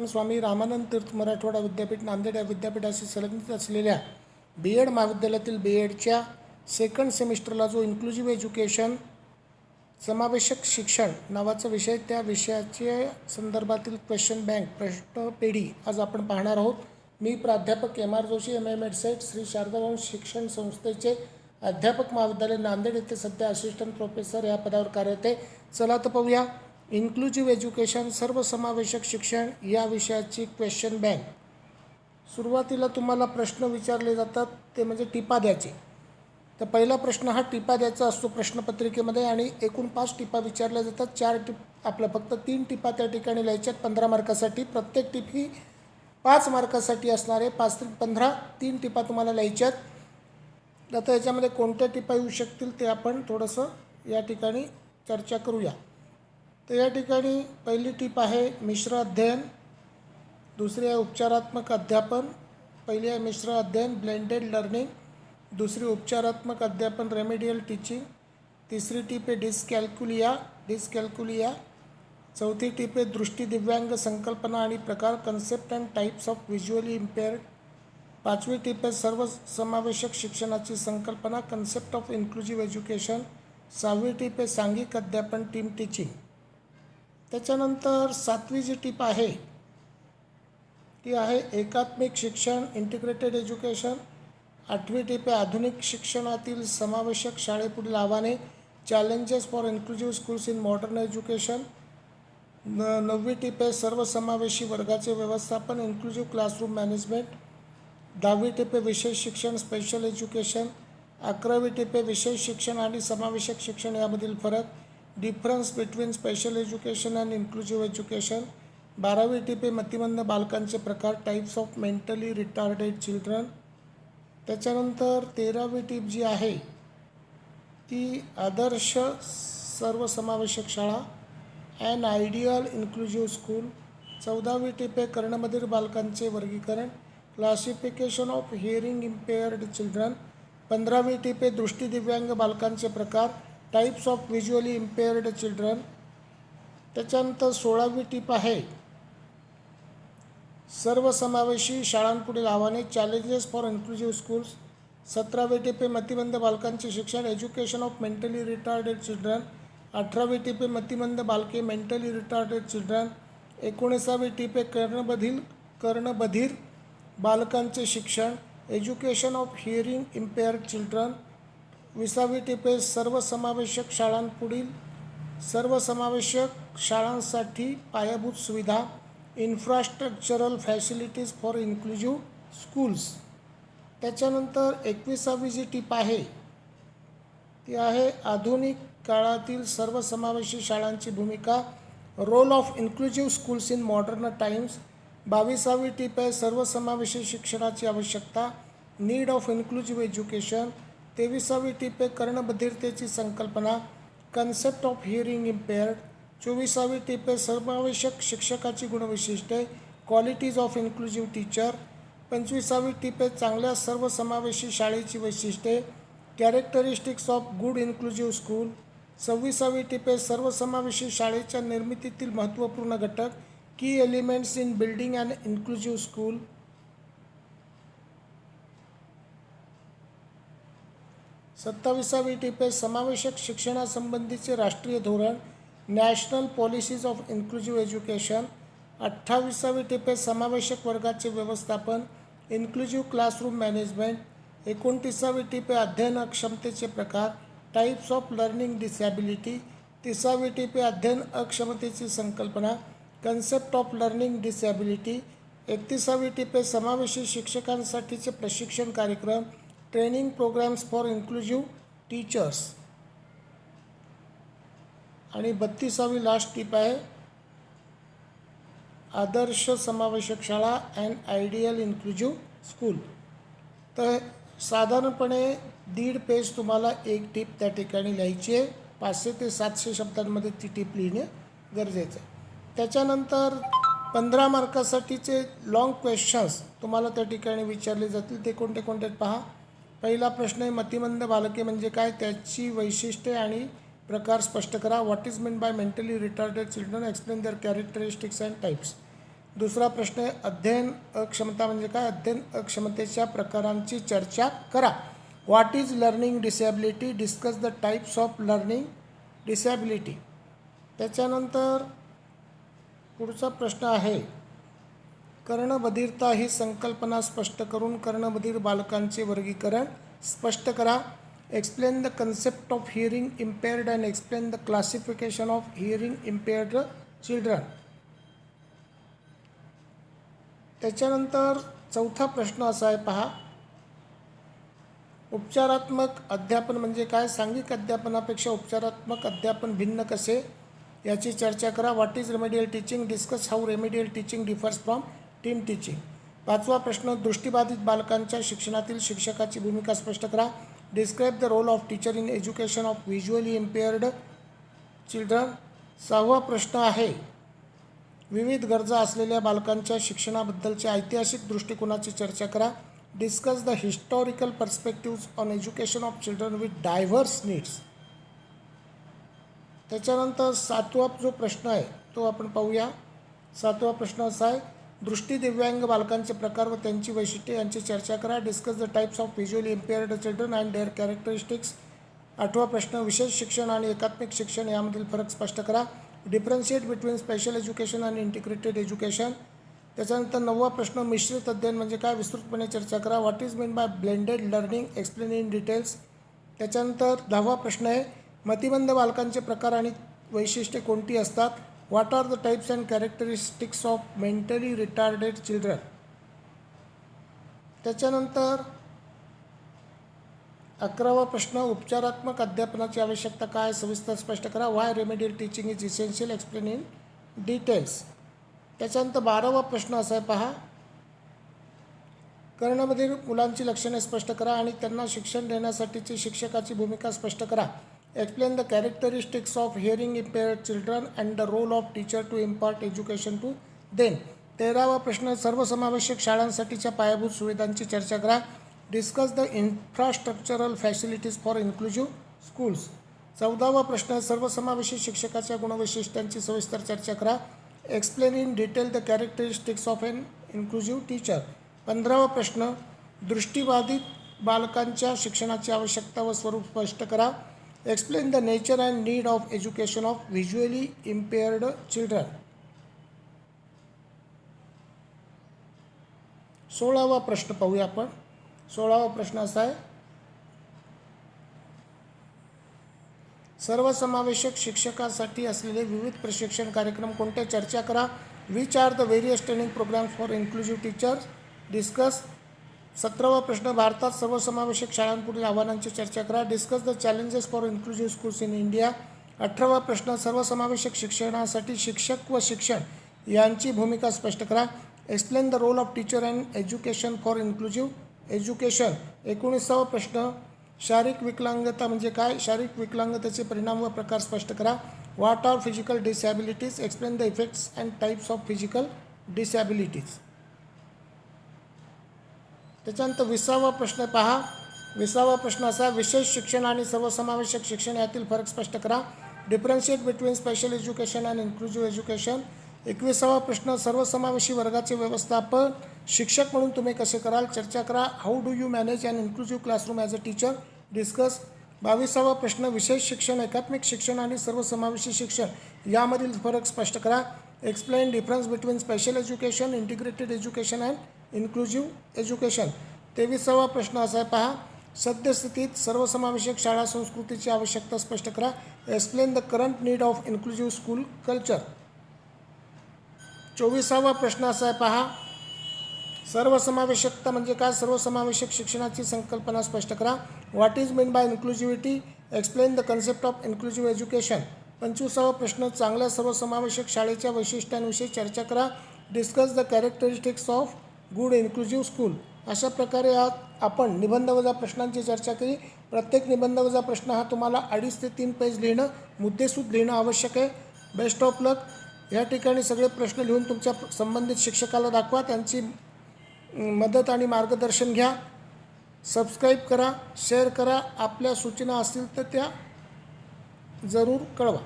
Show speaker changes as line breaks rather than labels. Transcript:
आपण स्वामी रामानंद तीर्थ मराठवाडा विद्यापीठ नांदेड या विद्यापीठाशी संलग्नित असलेल्या बी एड महाविद्यालयातील बी एडच्या सेकंड सेमिस्टरला जो इन्क्लुझिव्ह एज्युकेशन समावेशक शिक्षण नावाचा विषय, त्या विषयाचे संदर्भातील क्वेश्चन बँक प्रश्नपेढी आज आपण पाहणार आहोत. मी प्राध्यापक M R Joshi, M A MEd SET, Shri शारदावंश शिक्षण संस्थेचे अध्यापक, महाविद्यालय नांदेड येथे सध्या असिस्टंट प्रोफेसर या पदावर कार्यरत आहे. चला तर पाहूया इन्क्लुझिव्ह एज्युकेशन सर्वसमावेशक शिक्षण या विषयाची क्वेश्चन बँक. सुरुवातीला तुम्हाला प्रश्न विचारले जातात ते म्हणजे टिपा द्यायचे. तर पहिला प्रश्न हा टिपा द्यायचा असतो प्रश्नपत्रिकेमध्ये आणि एकूण 5 टिपा विचारल्या जातात. 4 टिप आपल्या फक्त 3 टिपा त्या ठिकाणी लिहायच्यात 15 मार्कासाठी. प्रत्येक टिप ही 5 मार्कासाठी असणार आहे. 5 ते 15 3 टिपा तुम्हाला लिहायच्यात. आता याच्यामध्ये कोणत्या टिपा येऊ शकतील ते आपण थोडंसं या ठिकाणी चर्चा करूया. तर या ठिकाणी पहिली टिप आहे मिश्र अध्ययन, दुसरी आहे उपचारात्मक अध्यापन, पहिली आहे मिश्र अध्ययन ब्लेंडेड लर्निंग, दुसरी उपचारात्मक अध्यापन रेमेडियल टीचिंग, तिसरी टिप आहे डिस्कॅल्कुलिया, चौथी टिप आहे दृष्टी दिव्यांग संकल्पना आणि प्रकार concept and types of visually इम्पेअर्ड, पाचवी टिप आहे सर्वसमावेशक शिक्षणाची संकल्पना कन्सेप्ट ऑफ इन्क्लुझिव्ह एज्युकेशन, सहावी टिप आहे सांघिक अध्यापन टीम टीचिंग. त्याच्यानंतर 7वी जी टीप आहे ती आहे एकात्मिक शिक्षण इंटिग्रेटेड एज्युकेशन, 8वी टीप आहे आधुनिक शिक्षणातील समावेशक शाळेपुढील आव्हाने challenges for inclusive schools in modern education, 9वी टीप आहे सर्वसमावेशी वर्गाचे व्यवस्थापन इन्क्लुझिव्ह क्लासरूम मॅनेजमेंट, 10वी टीप आहे विशेष शिक्षण स्पेशल एज्युकेशन, 11वी टीप आहे विशेष शिक्षण आणि समावेशक शिक्षण यामधील फरक difference between special education and inclusive education, 12वी टीप आहे मतिमंद बालकांचे प्रकार types of mentally retarded children. त्याच्यानंतर 13वी टीप जी आहे ती आदर्श सर्वसमावेशक शाळा अँड आयडियल इन्क्लुझिव्ह स्कूल, 14वी टीप आहे कर्णबधिर बालकांचे वर्गीकरण classification of hearing impaired children, 15वी टीप आहे दृष्टी दिव्यांग बालकांचे प्रकार types of visually impaired children. त्याच्यानंतर 16वी टीप आहे सर्वसमावेशी शाळांपुढील आव्हाने चॅलेंजेस फॉर इन्क्लुझिव्ह स्कूल्स, 17वी टीप आहे मतिमंद बालकांचे शिक्षण education of mentally retarded children, 18वी टीप आहे मतिमंद बालके मेंटली रिटार्डेड चिल्ड्रन, 19वी टीप आहे कर्णबधिर बालकांचे शिक्षण education of hearing impaired children, 20वी टीप आहे सर्वसमावेशक शाळांसाठी पायाभूत सुविधा infrastructural facilities for inclusive schools. त्याच्यानंतर 21वी जी टीप आहे ती आहे आधुनिक काळातील सर्वसमावेशी शाळांची भूमिका role of inclusive schools in modern times, 22वी टीप आहे सर्वसमावेशी शिक्षणाची आवश्यकता नीड ऑफ इन्क्लुझिव्ह एज्युकेशन, 23वी टीप आहे कर्णबधिरतेची संकल्पना कन्सेप्ट ऑफ हिअरिंग इम्पेअर्ड, 24वी टीप आहे समावेशक शिक्षकाची गुणवैशिष्ट्ये क्वालिटीज ऑफ इन्क्लुझिव्ह टीचर, 25वी टीप आहे चांगल्या सर्वसमावेशी शाळेची वैशिष्ट्ये characteristics of good inclusive school, 26वी टीप आहे सर्वसमावेशी शाळेच्या निर्मितीतील महत्त्वपूर्ण घटक key elements in building and inclusive school, 27वी टीप आहे समावेशक शिक्षणासंबंधीचे राष्ट्रीय धोरण national policies of inclusive education, 28वी टीप आहे समावेशक वर्गाचे व्यवस्थापन इन्क्लुझिव्ह क्लासरूम मॅनेजमेंट, 29वी टीप आहे अध्ययन अक्षमतेचे प्रकार टाईप्स ऑफ लर्निंग डिसॅबिलिटी, 30वी टीप आहे अध्ययन अक्षमतेची संकल्पना कन्सेप्ट ऑफ लर्निंग डिसॅबिलिटी, 31वी टीप आहे समावेशी शिक्षकांसाठीचे प्रशिक्षण कार्यक्रम training programs for inclusive teachers आणि 32वी लास्ट टीप आहे आदर्श समावेशक शाळा अँड आयडियल इन्क्लुझिव्ह स्कूल. तर साधारणपणे 1.5 पेज तुम्हाला एक टीप त्या ठिकाणी लिहायची आहे. 500 ते 700 शब्दांमध्ये ती टीप लिहिणे गरजेचं आहे. त्याच्यानंतर 15 मार्कासाठीचे लॉंग क्वेश्चन्स तुम्हाला त्या ठिकाणी विचारले जातील. ते कोणते कोणते पहा. पहिला प्रश्न आहे मतिमंद बालके म्हणजे काय, त्याची वैशिष्ट्ये आणि प्रकार स्पष्ट करा. What is mean by mentally retarded children, explain their characteristics and types. दुसरा प्रश्न आहे अध्ययन अक्षमता म्हणजे काय? अध्ययन अक्षमतेच्या प्रकारांची चर्चा करा. What is learning disability? Discuss the types of learning disability. त्याच्यानंतर पुढचा प्रश्न आहे कर्णबधिरता ही संकल्पना स्पष्ट करून कर्णबधिर बालकांचे वर्गीकरण स्पष्ट करा. Explain the concept of hearing इम्पेअर्ड and explain the classification of hearing impaired children. त्याच्यानंतर चौथा प्रश्न असा आहे पहा, उपचारात्मक अध्यापन म्हणजे काय? सांघिक अध्यापनापेक्षा उपचारात्मक अध्यापन भिन्न कसे याची चर्चा करा. What is remedial teaching? Discuss how remedial teaching differs from team teaching. पाचवा प्रश्न दृष्टिबाधित बालकांच्या शिक्षणातील शिक्षकाची भूमिका स्पष्ट करा. Describe the role of teacher in education of visually impaired children. सहावा प्रश्न आहे विविध गरजा असलेल्या बालकांच्या शिक्षणाबद्दलच्या ऐतिहासिक दृष्टिकोनाची चर्चा करा. Discuss the historical perspectives on education of children with diverse needs. त्याच्यानंतर सातवा जो प्रश्न आहे तो आपण पाहूया. सातवा प्रश्न असा आहे दृष्टी दिव्यांग बालकांचे प्रकार व त्यांची वैशिष्ट्ये यांची चर्चा करा. Discuss the types of visually impaired children and their characteristics. आठवा प्रश्न विशेष शिक्षण आणि एकात्मिक शिक्षण यामधील फरक स्पष्ट करा. डिफरन्शिएट बिटवीन स्पेशल एज्युकेशन आणि इंटिग्रेटेड एज्युकेशन. त्याच्यानंतर नववा प्रश्न मिश्रित अध्ययन म्हणजे काय विस्तृतपणे चर्चा करा. What is mean bye blended learning explain in details. त्याच्यानंतर 10वा प्रश्न आहे मतिमंद बालकांचे प्रकार आणि वैशिष्ट्ये कोणती असतात. What are the types and characteristics of mentally retarded children. त्याच्यानंतर 11वा प्रश्न उपचारात्मक अध्यापनाची आवश्यकता काय सविस्तर स्पष्ट करा. Why remedial teaching is essential explain in details. त्याच्यानंतर 12वा प्रश्न असा आहे पहा कर्णबधिर मुलांची लक्षणे स्पष्ट करा आणि त्यांना शिक्षण देण्यासाठीची शिक्षकाची भूमिका स्पष्ट करा. Explain the characteristics of hearing impaired children and the role of teacher to impart education to them. 13वा प्रश्न सर्वसमावेशक शाळांसाठीच्या पायाभूत सुविधांची चर्चा करा. Discuss the infrastructural facilities for inclusive schools. 14वा प्रश्न सर्वसमावेशी शिक्षकाच्या गुणवैशिष्ट्यांची सविस्तर चर्चा करा. Explain in detail the characteristics of an inclusive teacher. 15वा प्रश्न दृष्टिबाधित बालकांच्या शिक्षणाची आवश्यकता व स्वरूप स्पष्ट करा. Explain the nature and need of education of visually impaired children. 16वा प्रश्न पाहूया आपण. 16वा प्रश्न असा आहे सर्वसमावेशक शिक्षकासाठी असलेले विविध प्रशिक्षण कार्यक्रम कोणते चर्चा करा. Which are the various training programs for inclusive teachers. Discuss. 17वा प्रश्न भारतात सर्वसमावेशक शाळांपुढील आव्हानांची चर्चा करा. Discuss the challenges for inclusive schools in India. 18वा प्रश्न सर्वसमावेशक शिक्षणासाठी शिक्षक व शिक्षण यांची भूमिका स्पष्ट करा. Explain the role of teacher and education for inclusive education. 19वा प्रश्न शारीरिक विकलांगता म्हणजे काय? शारीरिक विकलांगतेचे परिणाम व प्रकार स्पष्ट करा. What are physical disabilities. Explain the effects and types of physical disabilities. त्याच्यानंतर 20वा प्रश्न पहा. 20वा प्रश्न असा विशेष शिक्षण आणि सर्वसमावेशक शिक्षण यातील फरक स्पष्ट करा. Differentiate between special education and inclusive education. 21वा प्रश्न सर्वसमावेशी वर्गाचे व्यवस्थापन शिक्षक म्हणून तुम्ही कसे कराल चर्चा करा. How do you manage and inclusive classroom as a teacher. Discuss. 22वा प्रश्न विशेष शिक्षण एकात्मिक शिक्षण आणि सर्वसमावेशी शिक्षण यामधील फरक स्पष्ट करा. Explain difference between special education integrated education and inclusive education. 23वा प्रश्न असा आहे पहा सद्यस्थितीत सर्वसमावेशक शाळा संस्कृतीची आवश्यकता स्पष्ट करा. Explain the current need of inclusive school culture. 24वा प्रश्न असा आहे पहा सर्वसमावेशकता म्हणजे काय सर्वसमावेशक शिक्षणाची संकल्पना स्पष्ट करा. What is mean by inclusivity. Explain the concept of inclusive education. 25वा प्रश्न चांगल्या सर्वसमावेशक शाळेच्या वैशिष्ट्यांविषयी चर्चा करा. Discuss the characteristics of good inclusive school. अशा प्रकारे आपण निबंधवजा प्रश्नांची चर्चा केली. प्रत्येक निबंधवजा प्रश्न हा तुम्हाला 2.5 ते 3 पेज लिहिणं मुद्देसूद लिहिणं आवश्यक आहे. बेस्ट ऑफ लक. या ठिकाणी सगळे प्रश्न लिहून तुमच्या संबंधित शिक्षकाला दाखवा. त्यांची मदत आणि मार्गदर्शन घ्या. सबस्क्राईब करा, शेअर करा. आपल्या सूचना असतील तर त्या जरूर कळवा.